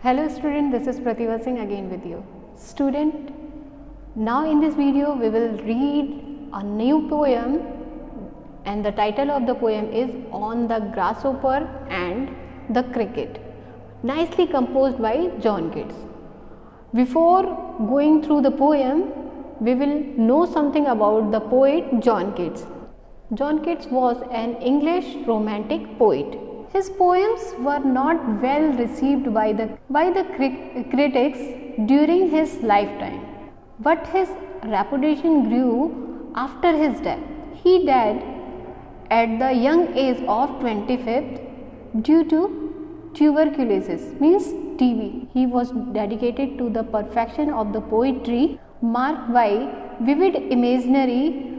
Hello student, this is Pratibha Singh again with you. Student, now in this video we will read a new poem and the title of the poem is On the Grasshopper and the Cricket, nicely composed by John Keats. Before going through the poem, we will know something about the poet John Keats. John Keats was an English romantic poet. His poems were not well received by the critics during his lifetime, but his reputation grew after his death. He died at the young age of 25 due to tuberculosis, means TB. He was dedicated to the perfection of the poetry marked by vivid imagery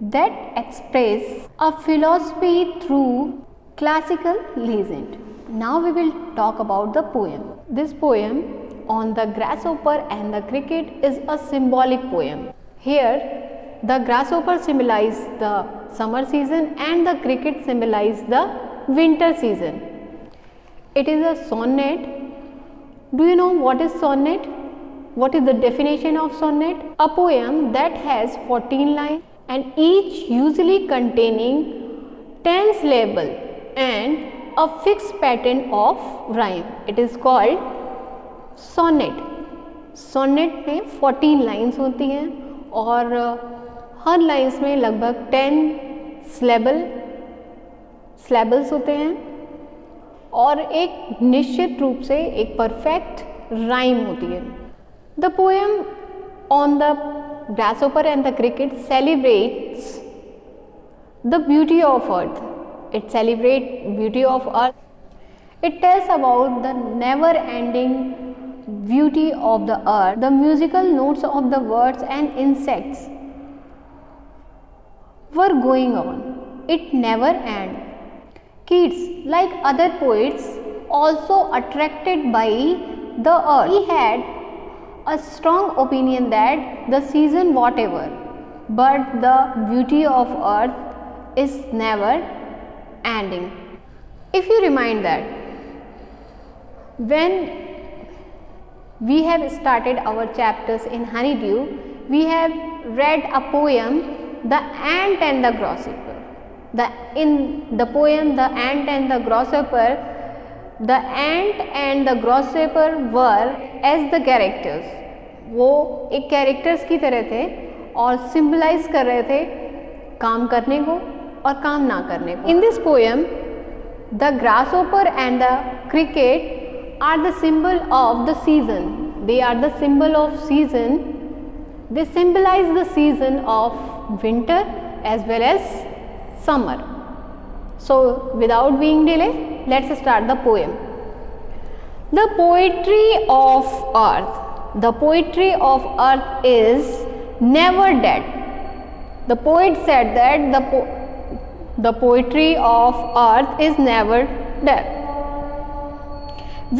that express a philosophy through classical legend. Now we will talk about the poem. This poem On the Grasshopper and the Cricket is a symbolic poem. Here the grasshopper symbolizes the summer season and the cricket symbolizes the winter season. It is a sonnet. Do you know what is sonnet? What is the definition of sonnet? A poem that has 14 lines and each usually containing 10 syllables and a fixed pattern of rhyme. It is called sonnet. Sonnet में 14 lines होती हैं और हर lines में लगभग 10 syllables होते हैं और एक निश्चित रूप से एक परफेक्ट राइम होती है. The poem on the grasshopper and the cricket celebrates the beauty of earth. It celebrates beauty of earth. It tells about the never-ending beauty of the earth. The musical notes of the birds and insects were going on. It never ended. Keats, like other poets, also attracted by the earth. He had a strong opinion that the season whatever, but the beauty of earth is never ending. If you remind that when we have started our chapters in Honeydew, we have read a poem, The Ant and the Grasshopper. In the poem The Ant and the Grasshopper, the ant and the grasshopper were as the characters. वो एक characters की तरह थे और symbolize कर रहे थे काम करने को और काम ना करने को. In this poem the grasshopper and the cricket are the symbol of the season. They are the symbol of season. They symbolize the season of winter as well as summer. So without being delay, let's start the poem. The poetry of earth. The poetry of earth is never dead. The poet said that the poetry of earth is never dead.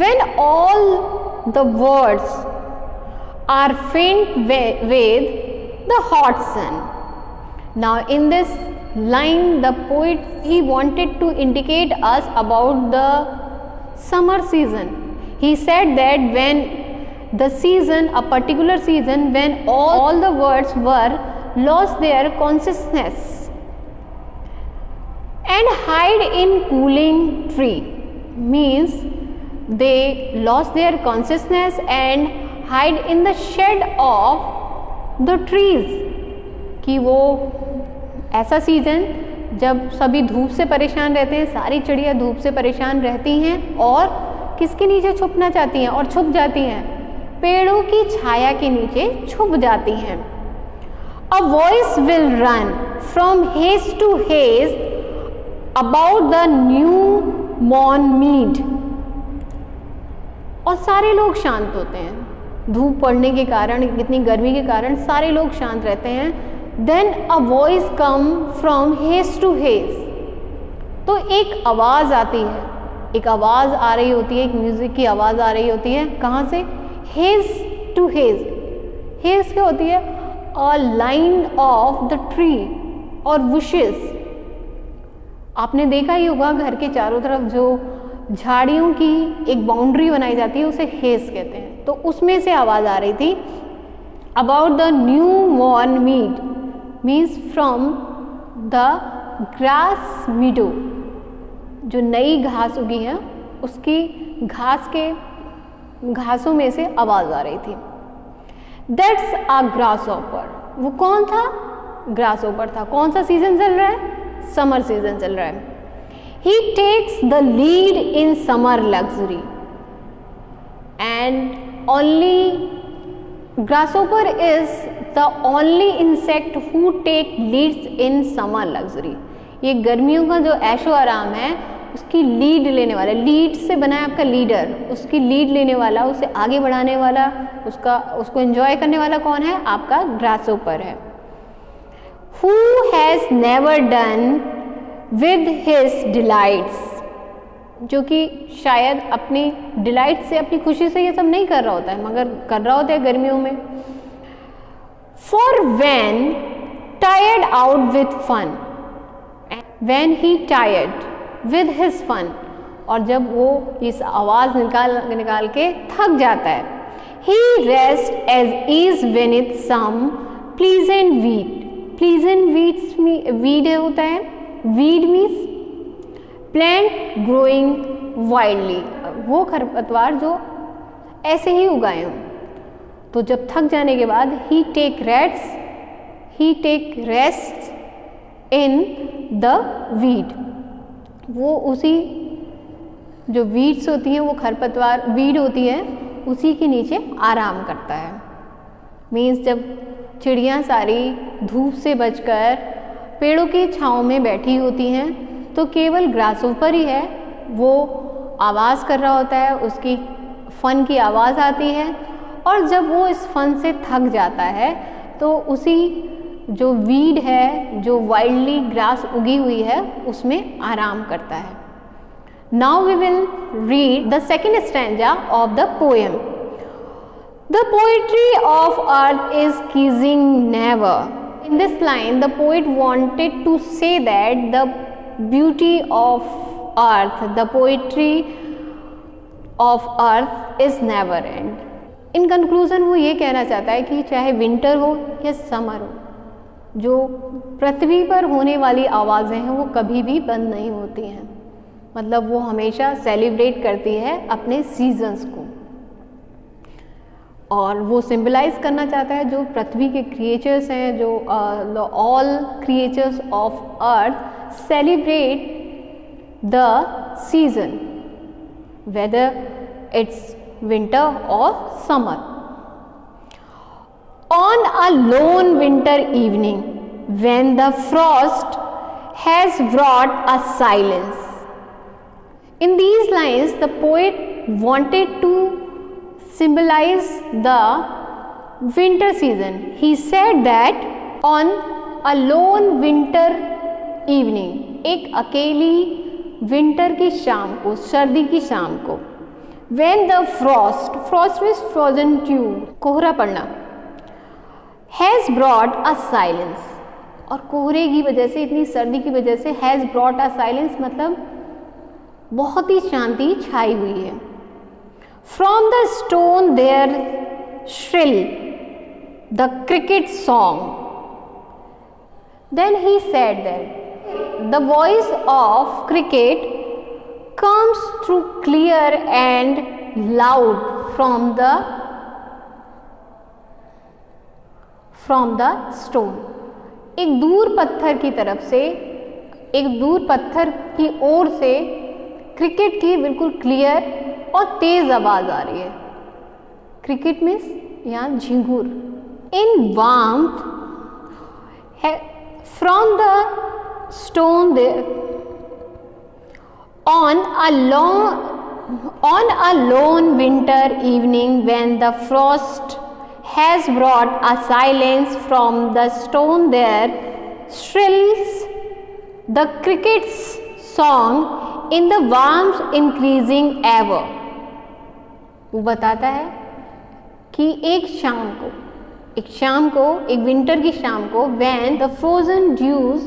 When all the words are faint with the hot sun. Now in this line the poet he wanted to indicate us about the summer season. He said that when the season, a particular season, when all the words were lost their consciousness and hide in cooling tree, means they lost their consciousness and hide in the shade of the trees. कि वो ऐसा season जब सभी धूप से परेशान रहते हैं, सारी चिड़िया धूप से परेशान रहती हैं और किसके नीचे छुपना चाहती हैं और छुप जाती हैं, पेड़ों की छाया के नीचे छुप जाती हैं. A voice will run from haze to haze about the new mown mead. और सारे लोग शांत होते हैं. धूप पड़ने के कारण, इतनी गर्मी के कारण सारे लोग शांत रहते हैं. Then a voice come from haze to haze. तो एक आवाज़ आती है, एक आवाज़ आ रही होती है, एक म्यूज़िक की आवाज़ आ रही होती है. कहाँ से? Haze to haze. Haze क्या होती है? A line of the tree or bushes. आपने देखा ही होगा घर के चारों तरफ जो झाड़ियों की एक बाउंड्री बनाई जाती है, उसे हेस कहते हैं। तो उसमें से आवाज़ आ रही थी about the new morn mead, means from the grass meadow, जो नई घास उगी है उसकी घासों में से आवाज़ आ रही थी। दैट्स अ ग्रास ऑपर, वो कौन था? ग्रास ऑपर था। कौन सा सीजन चल रहा है? समर सीजन चल रहा है। He takes the lead in summer luxury and only grasshopper is the only insect who take leads in summer luxury। ये गर्मियों का जो ऐशो आराम है उसकी लीड लेने वाला, लीड से बना है आपका लीडर, उसकी लीड लेने वाला, उसे आगे बढ़ाने वाला, उसको एंजॉय करने वाला कौन है? आपका ग्रासहोपर है। Who has never done with his delights, जो कि शायद अपनी डिलाइट से, अपनी खुशी से ये सब नहीं कर रहा होता है, मगर कर रहा होता है गर्मियों में। For when tired out with fun, when he tired with his fun, और जब वो इस आवाज़ निकाल के थक जाता है, he rest as ease beneath some pleasant weed। pleasant weed होता है, weed means plant growing wildly, वो खरपतवार जो ऐसे ही उगाए हों। तो जब थक जाने के बाद he take rest in the weed, वो उसी जो weeds होती हैं, वो खरपतवार weed होती है, उसी के नीचे आराम करता है। मीन्स जब चिड़ियाँ सारी धूप से बचकर पेड़ों की छाँव में बैठी होती हैं तो केवल ग्रासहोपर ही है, वो आवाज़ कर रहा होता है, उसकी फन की आवाज़ आती है, और जब वो इस फन से थक जाता है तो उसी जो वीड है, जो वाइल्डली ग्रास उगी हुई है, उसमें आराम करता है। Now we will read the second stanza of the poem. The poetry of earth is ceasing never। In this line, the poet wanted to say that the beauty of earth, the poetry of earth is never end। In conclusion, वो ये कहना चाहता है कि चाहे winter हो या summer हो, जो पृथ्वी पर होने वाली आवाज़ें हैं वो कभी भी बंद नहीं होती हैं। मतलब वो हमेशा सेलिब्रेट करती है अपने सीजन्स को, और वो सिंबलाइज करना चाहता है जो पृथ्वी के क्रिएचर्स हैं, जो all creatures of earth celebrate the season, whether it's winter और summer. On a lone winter evening when the frost has brought a silence. In these lines, the poet wanted to symbolize the winter season. He said that on a lone winter evening, एक अकेली winter की शाम को, सर्दी की शाम को, when the frost means frozen dew, कोहरा पड़ना, has brought a silence, और कोहरे की वजह से, इतनी सर्दी की वजह से has brought a silence मतलब बहुत ही शांति छाई हुई है। From the stone there shrill the cricket song। Then he said that the voice of cricket comes through clear and loud from the stone। एक दूर पत्थर की तरफ से, एक दूर पत्थर की ओर से क्रिकेट की बिल्कुल क्लियर और तेज आवाज आ रही है। क्रिकेट मीन्स यहाँ झिंगुर। In warmth from the stone there on a lone winter evening when the frost has brought a silence from the stone there shrills the cricket's song in the warmth increasing ever। वो बताता है कि एक winter की शाम को when the frozen dews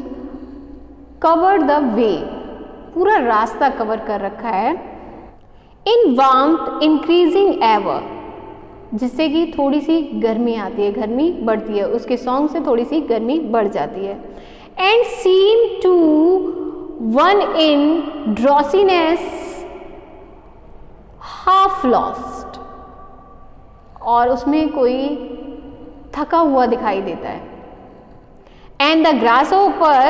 covered the way, पूरा रास्ता कवर कर रखा है, इन वार्मथ इंक्रीजिंग एवर, जिससे कि थोड़ी सी गर्मी आती है, गर्मी बढ़ती है, उसके सॉन्ग से थोड़ी सी गर्मी बढ़ जाती है। And seem to one in drowsiness half lost, और उसमें कोई थका हुआ दिखाई देता है। And the grasshopper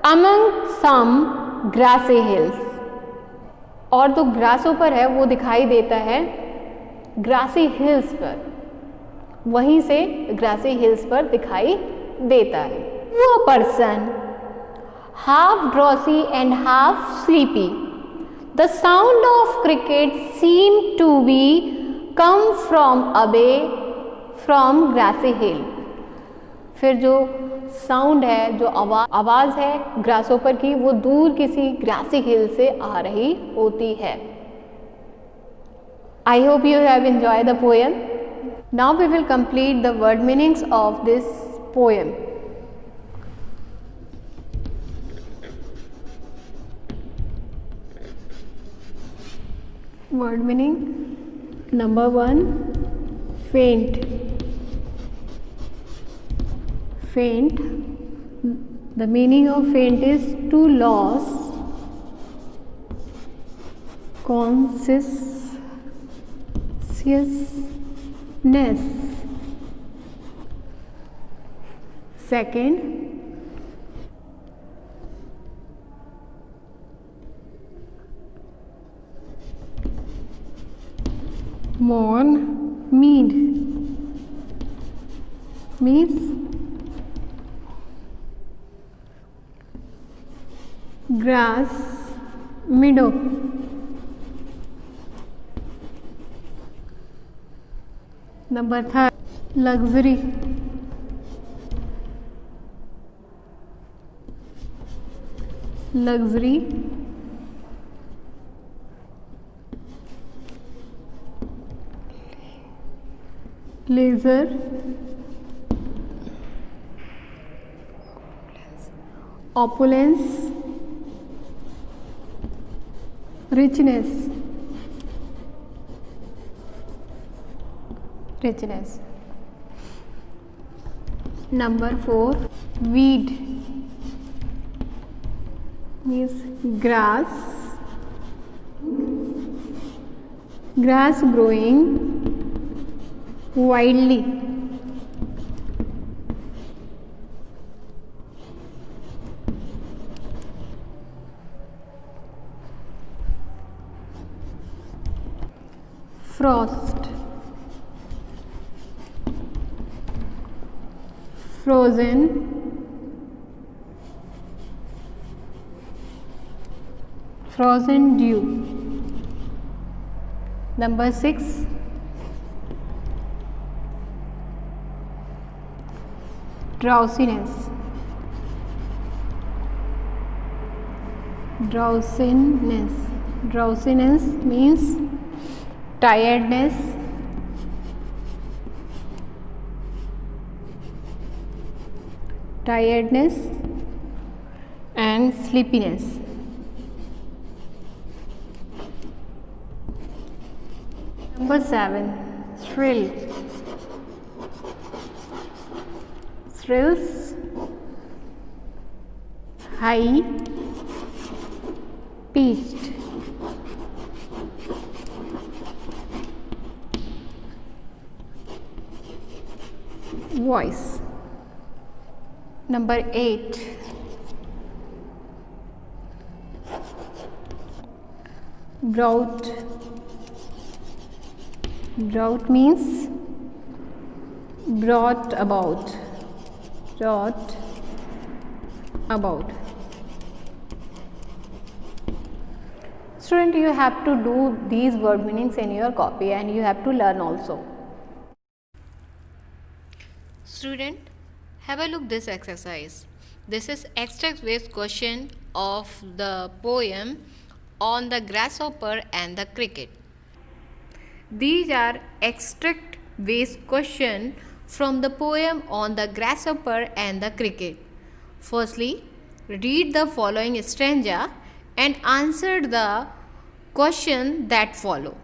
among some grassy hills, और जो ग्रासहोपर है वो दिखाई देता है ग्रासी हिल्स पर, वहीं से ग्रासी हिल्स पर दिखाई देता है। वो person half drowsy and half sleepy, the sound of cricket seem to be come from away from grassy hill. फिर जो साउंड है, जो आवाज़ है ग्रासहोपर की, वो दूर किसी ग्रासी हिल से आ रही होती है। I hope you have enjoyed the poem. Now we will complete the word meanings of this poem. Word meaning number 1, faint. Faint. The meaning of faint is to lose consciousness. Second, mourn means grass meadow. Number 3, luxury. Luxury, leisure, opulence, richness. Number 4, weed means grass growing widely. Frost, frozen, dew. Number 6, drowsiness. Drowsiness means tiredness, and sleepiness. Number 7, thrills, high pitched. Voice. Number 8, drought. Drought means brought about. Student, you have to do these word meanings in your copy and you have to learn also. Student, have a look this exercise. This is extract based question of the poem on the grasshopper and the cricket. These are extract based question from the poem on the grasshopper and the cricket. Firstly, read the following stanza and answer the question that follow.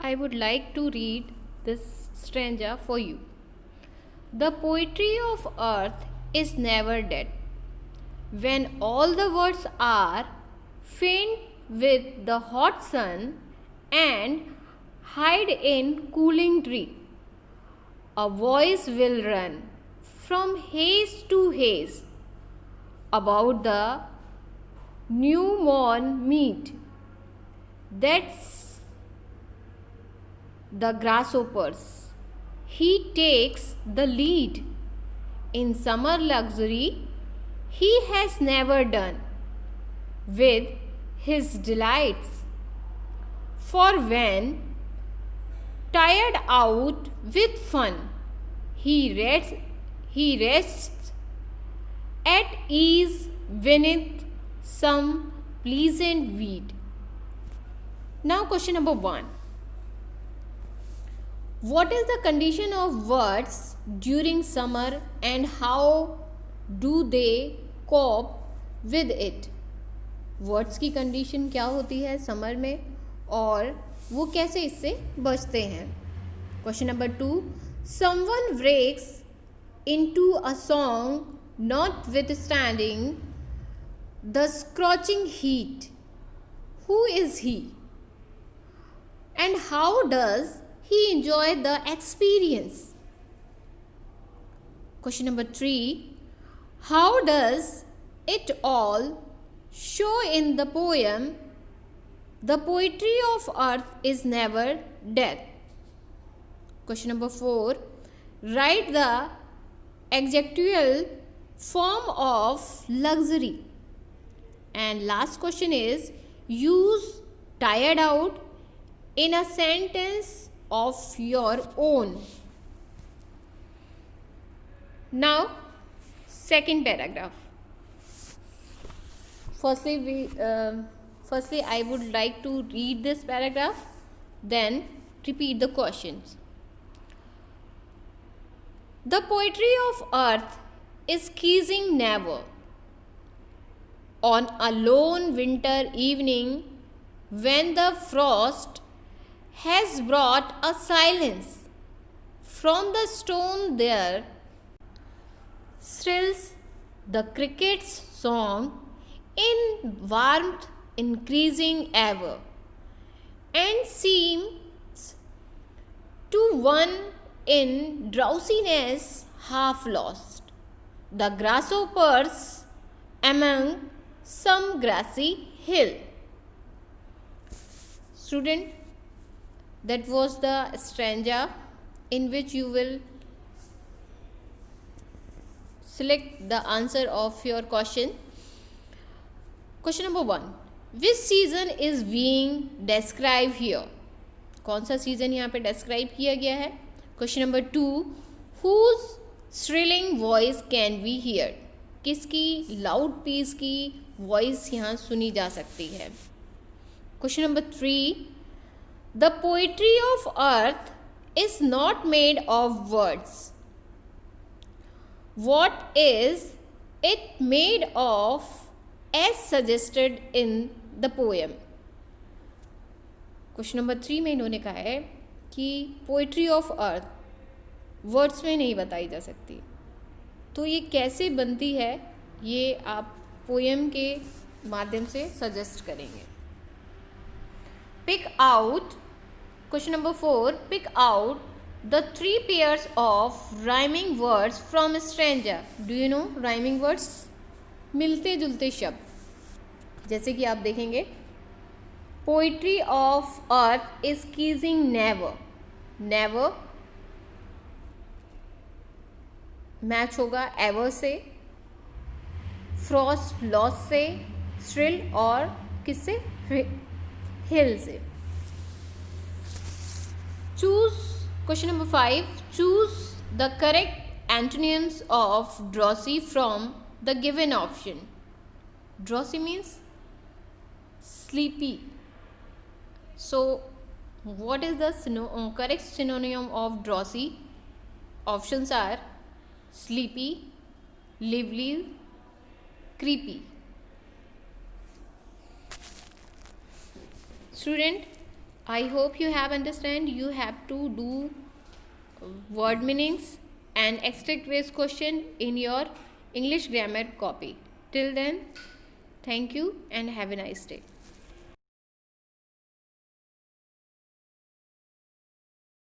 I would like to read this stanza for you. The poetry of earth is never dead. When all the words are faint with the hot sun and hide in cooling tree, a voice will run from haze to haze about the new morn meet. That's the grasshoppers. He takes the lead in summer luxury. He has never done with his delights. For when tired out with fun, he rests at ease beneath some pleasant weed. Now question number 1. What is the condition of words during summer and how do they cope with it? Words की condition क्या होती है summer में और वो कैसे इससे बचते हैं. Question number 2. Someone breaks into a song notwithstanding the scorching heat. Who is he? And how does he enjoy the experience? Question number 3. How does it all show in the poem The Poetry of Earth is Never Dead? Question number 4. Write the adjectival form of luxury. And last question is use tired out in a sentence of your own. Now second paragraph. Firstly I would like to read this paragraph, then repeat the questions. The poetry of earth is ceasing never. On a lone winter evening, when the frost has brought a silence, from the stone there thrills the cricket's song in warmth increasing ever, and seems to one in drowsiness half lost. The grasshoppers among some grassy hill. Student, that was the stanza in which you will select the answer of your question. Question number 1. Which season is being described here? कौन सा season यहाँ पे describe किया गया है? Question number 2. Whose thrilling voice can we hear? किसकी loud piece की voice यहाँ सुनी जा सकती है? Question number 3. The poetry of earth is not made of words. What is it made of as suggested in the poem? Question number 3 में इन्होंने कहा है कि पोइट्री ऑफ अर्थ वर्ड्स में नहीं बताई जा सकती, तो ये कैसे बनती है ये आप पोएम के माध्यम से सजेस्ट करेंगे. Pick out. Question number 4. Pick out the 3 pairs of rhyming words from stanza. Do you know rhyming words? मिलते जुलते शब्द. जैसे कि आप देखेंगे poetry of earth is Keesing never. Never match होगा एवर से, फ्रॉस्ट लॉस से, थ्रिल और किससे? हिल से. Choose. Question number 5. Choose the correct antonyms of drowsy from the given option. Drowsy means sleepy. So, what is the correct synonym of drowsy? Options are sleepy, lively, creepy. Student, I hope you have understand. You have to do word meanings and extract ways question in your English grammar copy. Till then, thank you and have a nice day.